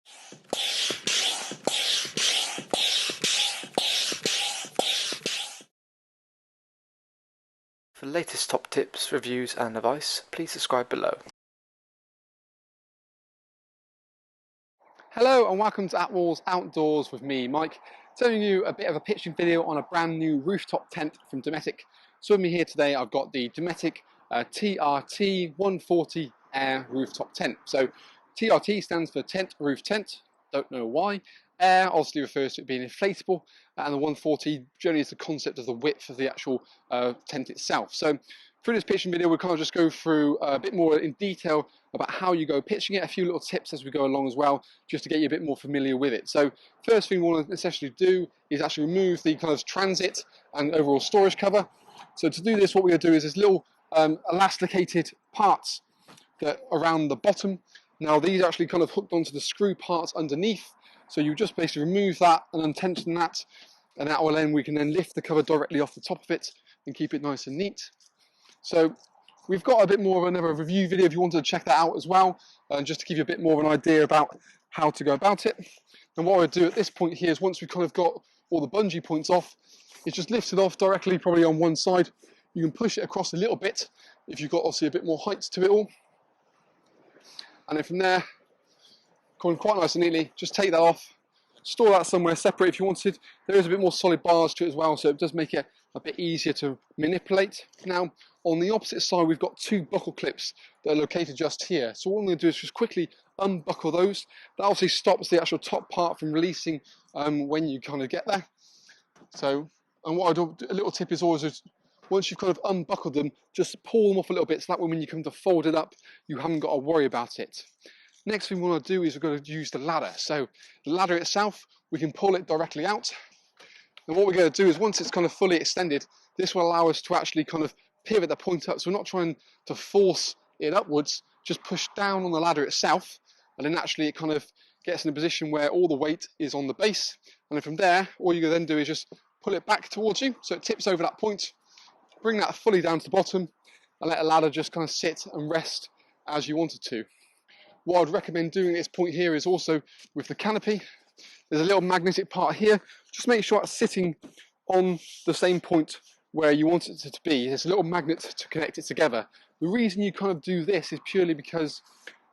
For the latest top tips, reviews and advice, please subscribe below. Hello and welcome to Attwoolls Outdoors with me, Mike, telling you a bit of a pitching video on a brand new rooftop tent from Dometic. So with me here today I've got the Dometic TRT 140 Air rooftop tent. So TRT stands for tent, roof tent, don't know why. Air obviously refers to it being inflatable, and the 140 generally is the concept of the width of the actual tent itself. So through this pitching video we'll kind of just go through a bit more in detail about how you go pitching it, a few little tips as we go along as well, just to get you a bit more familiar with it. So first thing we want to essentially do is actually remove the kind of transit and overall storage cover. So to do this, what we're going to do is there's little elasticated parts that around the bottom. Now these are actually kind of hooked onto the screw parts underneath. So you just basically remove that and untension that, and that will then, we can then lift the cover directly off the top of it and keep it nice and neat. So we've got a bit more of another review video if you wanted to check that out as well, just to give you a bit more of an idea about how to go about it. And what I'll do at this point here is, once we've kind of got all the bungee points off, it's just lift it off directly, probably on one side. You can push it across a little bit if you've got obviously a bit more height to it all. And then from there, going quite nice and neatly, just take that off, store that somewhere separate if you wanted. There is a bit more solid bars to it as well, so it does make it a bit easier to manipulate. Now, on the opposite side, we've got two buckle clips that are located just here. So what I'm going to do is just quickly unbuckle those. That obviously stops the actual top part from releasing when you kind of get there. So, and what I do, a little tip is always, once you've kind of unbuckled them, just pull them off a little bit, so that way when you come to fold it up, you haven't got to worry about it. Next thing we want to do is we're going to use the ladder. So the ladder itself, we can pull it directly out. And what we're going to do is, once it's kind of fully extended, this will allow us to actually kind of pivot the point up. So we're not trying to force it upwards, just push down on the ladder itself. And then naturally it kind of gets in a position where all the weight is on the base. And then from there, all you then do is just pull it back towards you. So it tips over that point, bring that fully down to the bottom, and let the ladder just kind of sit and rest as you want it to. What I'd recommend doing at this point here is also with the canopy, there's a little magnetic part here. Just make sure it's sitting on the same point where you want it to be. There's a little magnet to connect it together. The reason you kind of do this is purely because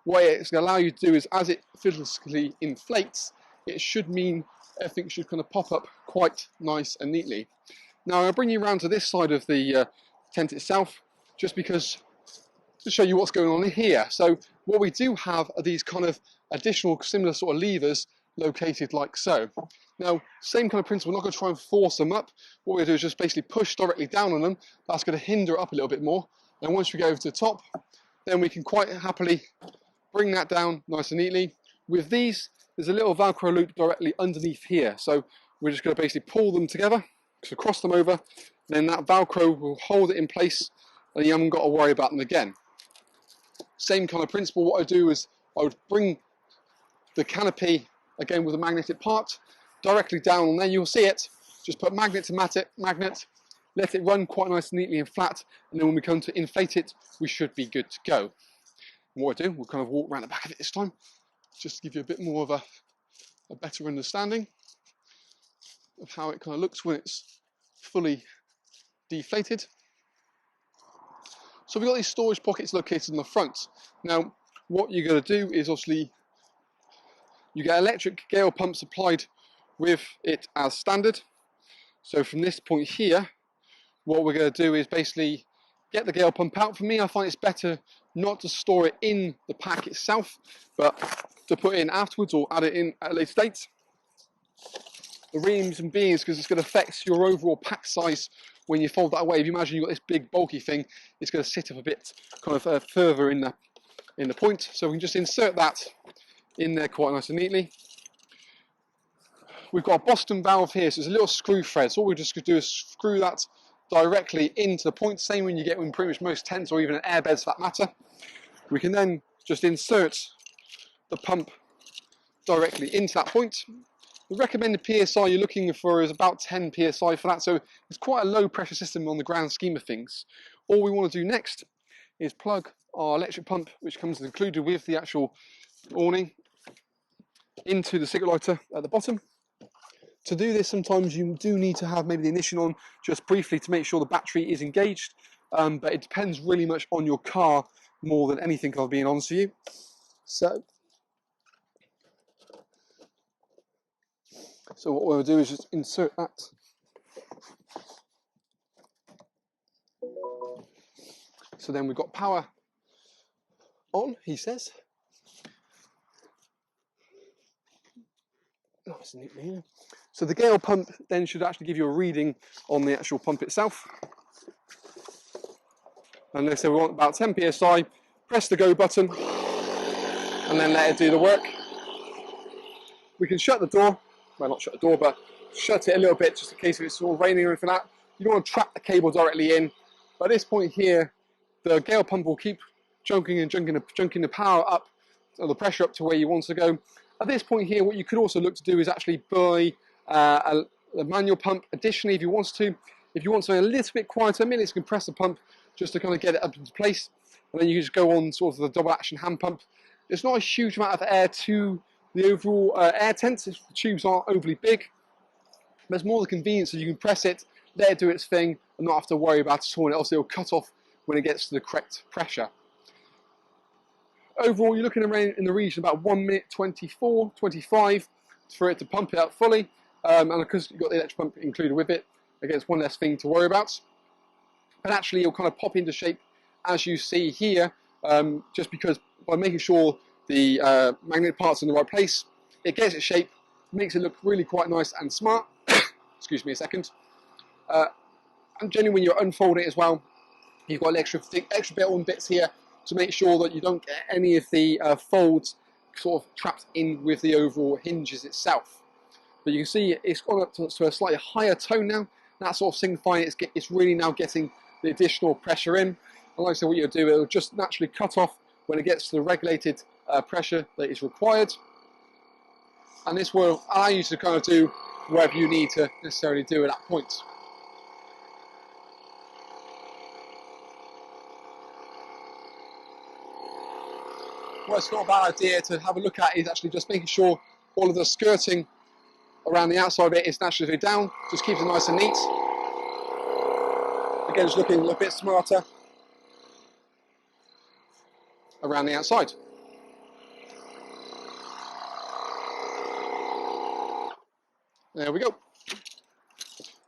what it's going to allow you to do is, as it physically inflates, it should mean everything should kind of pop up quite nice and neatly. Now I'll bring you around to this side of the tent itself, just because to show you what's going on in here. So what we do have are these kind of additional similar sort of levers located like so. Now, same kind of principle, we're not going to try and force them up. What we're going to do is just basically push directly down on them. That's going to hinder it up a little bit more. And once we go over to the top, then we can quite happily bring that down nice and neatly. With these, there's a little Velcro loop directly underneath here. So we're just going to basically pull them together, so cross them over, then that Velcro will hold it in place and you haven't got to worry about them again. Same kind of principle, what I do is I would bring the canopy, again with a magnetic part, directly down, and then you'll see it. Just put magnet to magnet, let it run quite nice and neatly and flat, and then when we come to inflate it, we should be good to go. And what I do, we'll kind of walk around the back of it this time, just to give you a bit more of a better understanding of how it kind of looks when it's fully deflated. So we've got these storage pockets located in the front. Now, what you're going to do is, obviously, you get electric gale pump supplied with it as standard. So from this point here, what we're going to do is basically get the gale pump out. For me, I find it's better not to store it in the pack itself, but to put it in afterwards or add it in at a later date. The reason being is because it's going to affect your overall pack size when you fold that away. If you imagine you've got this big bulky thing, it's going to sit up a bit kind of further in the point. So we can just insert that in there quite nice and neatly. We've got a Boston valve here, so it's a little screw thread. So all we're just going to do is screw that directly into the point, same when you get in pretty much most tents or even airbeds for that matter. We can then just insert the pump directly into that point. The recommended PSI you're looking for is about 10 PSI for that, so it's quite a low pressure system on the grand scheme of things. All we want to do next is plug our electric pump, which comes included with the actual awning, into the cigarette lighter at the bottom. To do this, sometimes you do need to have maybe the ignition on just briefly to make sure the battery is engaged, but it depends really much on your car more than anything, I'll be honest with you. So what we'll do is just insert that. So then we've got power on, he says. Nice and neatly here. So the Gale pump then should actually give you a reading on the actual pump itself. And they say we want about 10 psi, press the go button, and then let it do the work. We can shut the door, well not shut the door, but shut it a little bit just in case if it's all raining or anything like that. You don't want to trap the cable directly in. But at this point here, the Gale pump will keep junking the power up, or the pressure up to where you want to go. At this point here, what you could also look to do is actually buy a manual pump. Additionally, if you want something a little bit quieter, maybe you can press the pump just to kind of get it up into place, and then you just go on sort of the double action hand pump. There's not a huge amount of air to the overall air tent. The tubes aren't overly big. There's more the convenience that you can press it, let it do its thing, and not have to worry about it, and else it'll cut off when it gets to the correct pressure. Overall, you're looking around in the region about 1 minute 24, 25 for it to pump it up fully. And because you've got the electric pump included with it, again, it's one less thing to worry about. And actually, it'll kind of pop into shape as you see here, just because by making sure the magnetic parts are in the right place, it gets its shape, makes it look really quite nice and smart. Excuse me a second. And generally, when you're unfolding it as well, you've got an extra bit on bits here to make sure that you don't get any of the folds sort of trapped in with the overall hinges itself. But you can see it's gone up to a slightly higher tone now. That sort of signifying it's really now getting the additional pressure in. And like I said, what you'll do, it'll just naturally cut off when it gets to the regulated pressure that is required. And this will allow you to kind of do whatever you need to necessarily do at that point. What it's not a bad idea to have a look at is actually just making sure all of the skirting around the outside of it is naturally down, just keeps it nice and neat. Again, just looking a little bit smarter around the outside. There we go.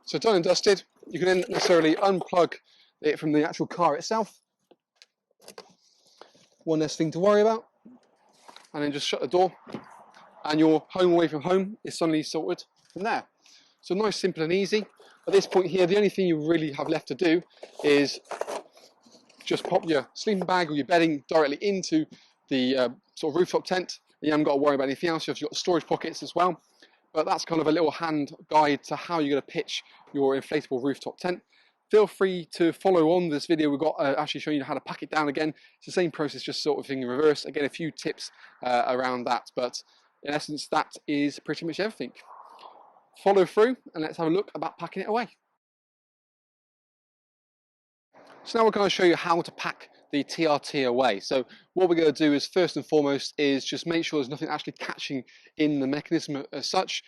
So done and dusted. You can then necessarily unplug it from the actual car itself. One less thing to worry about. And then just shut the door. And your home away from home is suddenly sorted from there. So nice, simple and easy. At this point here, the only thing you really have left to do is just pop your sleeping bag or your bedding directly into the sort of rooftop tent. You haven't got to worry about anything else. You've got storage pockets as well. But that's kind of a little hand guide to how you're going to pitch your inflatable rooftop tent. Feel free to follow on this video. We've got actually showing you how to pack it down again. It's the same process, just sort of in reverse. Again, a few tips around that. But in essence, that is pretty much everything. Follow through and let's have a look about packing it away. So now we're going to show you how to pack the TRT away. So what we're going to do is first and foremost is just make sure there's nothing actually catching in the mechanism as such.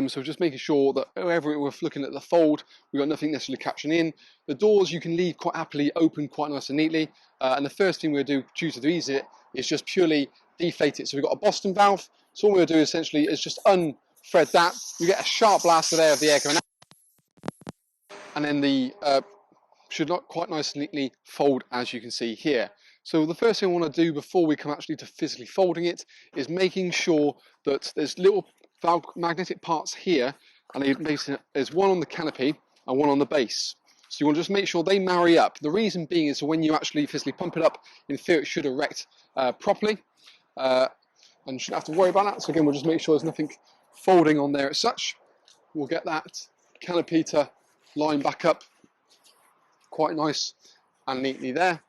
So just making sure that wherever we're looking at the fold, we've got nothing necessarily catching in. The doors you can leave quite happily open quite nice and neatly. And the first thing we're going to do, due to the ease of it, is just purely deflate it. So we've got a Boston valve. So all we're going to do essentially is just unthread that. You get a sharp blast of the air going out. And then the should not quite nice and neatly fold, as you can see here. So the first thing I want to do before we come actually to physically folding it is making sure that there's little magnetic parts here, and there's one on the canopy and one on the base. So you want to just make sure they marry up. The reason being is when you actually physically pump it up, in theory it should erect properly, and you shouldn't have to worry about that. So again, we'll just make sure there's nothing folding on there as such. We'll get that canopy to line back up quite nice and neatly there.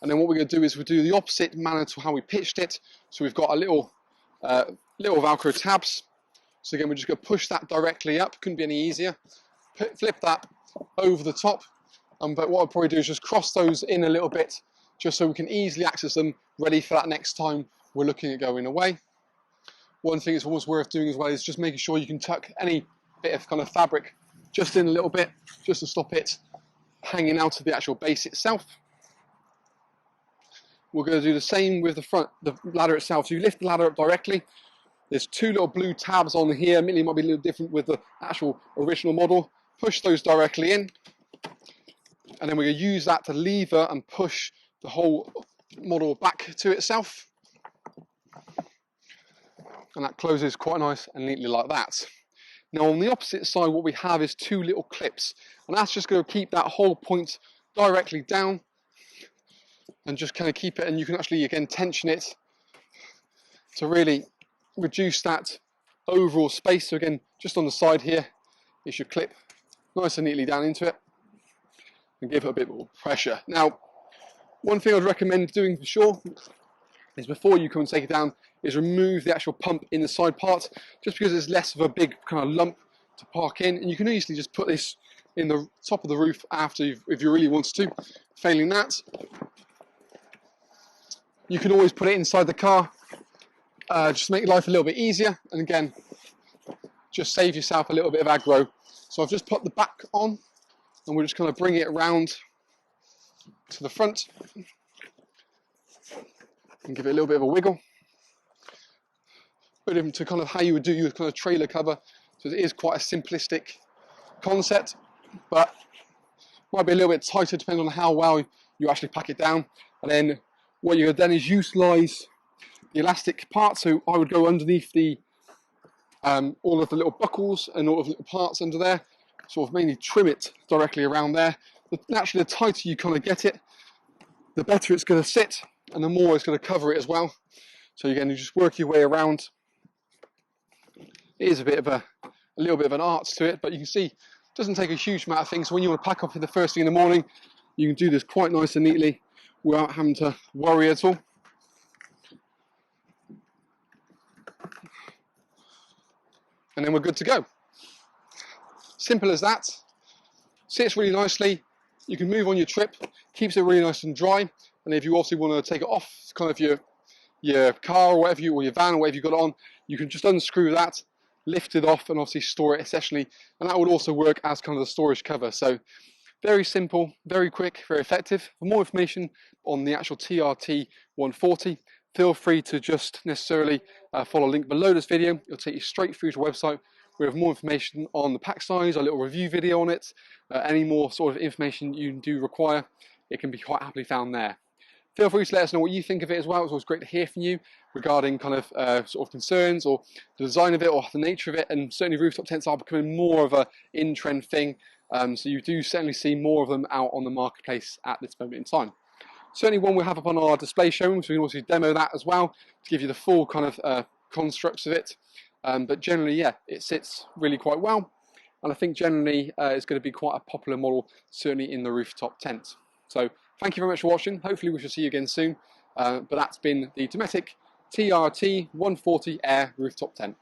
And then what we're going to do is we'll do the opposite manner to how we pitched it. So we've got a little Velcro tabs. So again, we're just going to push that directly up. Couldn't be any easier. Flip that over the top. But what I'll probably do is just cross those in a little bit, just so we can easily access them, ready for that next time we're looking at going away. one thing it's always worth doing as well is just making sure you can tuck any bit of kind of fabric just in a little bit, just to stop it hanging out of the actual base itself. We're going to do the same with the ladder itself. So you lift the ladder up directly. There's two little blue tabs on here. Admittedly, it might be a little different with the actual original model. Push those directly in, and then we're going to use that to lever and push the whole model back to itself. And that closes quite nice and neatly like that. Now on the opposite side, what we have is two little clips, and that's just going to keep that whole point directly down and just kind of keep it, and you can actually again tension it to really reduce that overall space. So again, just on the side here is your clip nice and neatly down into it and give it a bit more pressure. Now, one thing I'd recommend doing for sure is before you come and take it down is remove the actual pump in the side part, just because it's less of a big kind of lump to park in, and you can easily just put this in the top of the roof after if you really want to. Failing that, you can always put it inside the car, just to make life a little bit easier, and again, just save yourself a little bit of aggro. So I've just put the back on, and we'll just kind of bring it around to the front and give it a little bit of a wiggle. Put it to kind of how you would do your kind of trailer cover. So it is quite a simplistic concept, but might be a little bit tighter depending on how well you actually pack it down. And then what you're then is utilize the elastic part. So I would go underneath the all of the little buckles and all of the little parts under there, sort of mainly trim it directly around there. But naturally, the tighter you kind of get it, the better it's going to sit, and the more it's going to cover it as well. So again, you just work your way around. It is a little bit of an art to it, but you can see it doesn't take a huge amount of things. So when you want to pack up in the first thing in the morning, you can do this quite nice and neatly without having to worry at all. And then we're good to go. Simple as that. Sits really nicely. You can move on your trip, keeps it really nice and dry. And if you also want to take it off kind of your car or whatever or your van or whatever you've got on, you can just unscrew that, lift it off, and obviously store it essentially. And that would also work as kind of the storage cover. So very simple, very quick, very effective. For more information on the actual TRT 140, feel free to just necessarily follow a link below this video. It'll take you straight through to the website. We have more information on the pack size, a little review video on it, any more sort of information you do require, it can be quite happily found there. Feel free to let us know what you think of it as well. It's always great to hear from you regarding kind of sort of concerns or the design of it or the nature of it, and certainly rooftop tents are becoming more of a in-trend thing, so you do certainly see more of them out on the marketplace at this moment in time. Certainly one we'll have up on our display showroom, so we can also demo that as well to give you the full kind of constructs of it. But generally, yeah, it sits really quite well, and I think generally it's going to be quite a popular model, certainly in the rooftop tent. So thank you very much for watching. Hopefully we shall see you again soon. But that's been the Dometic TRT 140 Air rooftop tent.